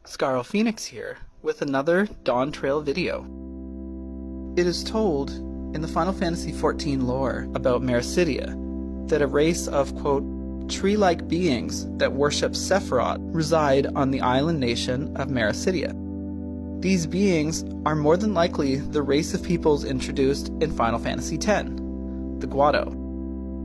Scarl Phoenix here with another DawnTrail video. It is told in the Final Fantasy XIV lore about Meracydia that a race of, quote, tree-like beings that worship Sephiroth reside on the island nation of Meracydia. These beings are more than likely the race of peoples introduced in Final Fantasy X, the Guado.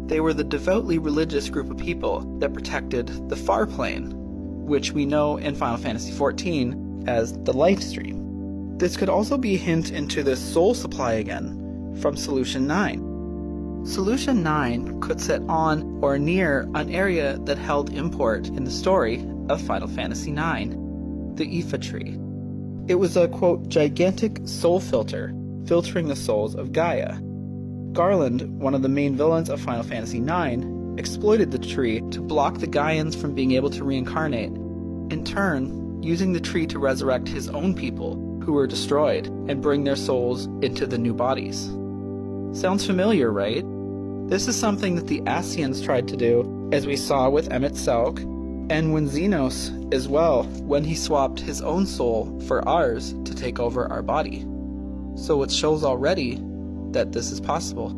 They were the devoutly religious group of people that protected the Far Plane, which we know in Final Fantasy XIV as the Life Stream. This could also be a hint into the soul supply again from Solution 9. Solution 9 could sit on or near an area that held import in the story of Final Fantasy IX, the Aoife tree. It was a, quote, gigantic soul filter, filtering the souls of Gaia. Garland, one of the main villains of Final Fantasy IX, exploited the tree to block the Gaians from being able to reincarnate, in turn using the tree to resurrect his own people who were destroyed and bring their souls into the new bodies. Sounds familiar, right? This is something that the Ascians tried to do, as we saw with Emmett Selk, and when Xenos as well, when he swapped his own soul for ours to take over our body. So it shows already that this is possible.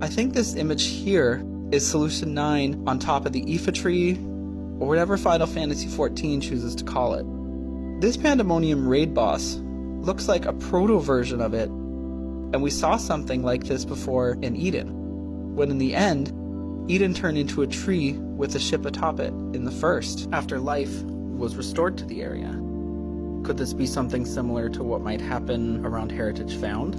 I think this image here is Solution 9 on top of the Aoife tree, or whatever Final Fantasy XIV chooses to call it. This Pandemonium raid boss looks like a proto-version of it, and we saw something like this before in Eden, when in the end, Eden turned into a tree with a ship atop it in the first, after life was restored to the area. Could this be something similar to what might happen around Heritage Found?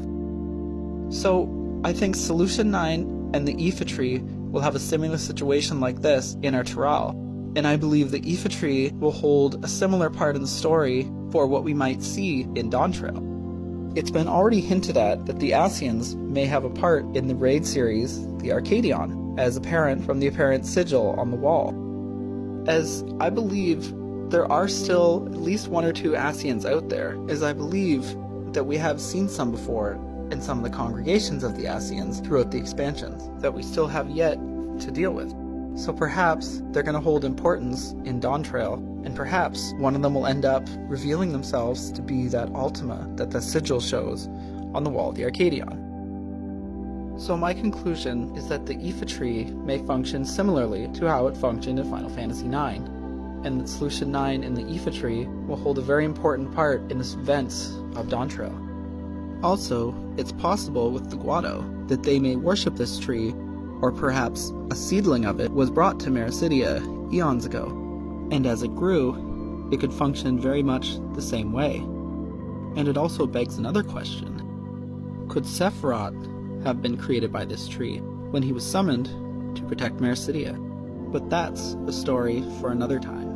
So, I think Solution 9 and the Aoife tree will have a similar situation like this in our Tural, and I believe the Aoife tree will hold a similar part in the story for what we might see in DawnTrail. It's been already hinted at that the Ascians may have a part in the raid series, the Arcadion, as apparent from the apparent sigil on the wall. As I believe there are still at least one or two Ascians out there, as I believe that we have seen some before in some of the congregations of the Ascians throughout the expansions that we still have yet to deal with. So perhaps they're going to hold importance in DawnTrail, and perhaps one of them will end up revealing themselves to be that Ultima that the sigil shows on the wall of the Arcadion. So my conclusion is that the Aoife tree may function similarly to how it functioned in Final Fantasy IX, and that Solution 9 in the Aoife tree will hold a very important part in the events of DawnTrail. Also, it's possible with the Guado that they may worship this tree, or perhaps a seedling of it was brought to Meracydia eons ago, and as it grew, it could function very much the same way. And it also begs another question. Could Sephiroth have been created by this tree when he was summoned to protect Meracydia? But that's a story for another time.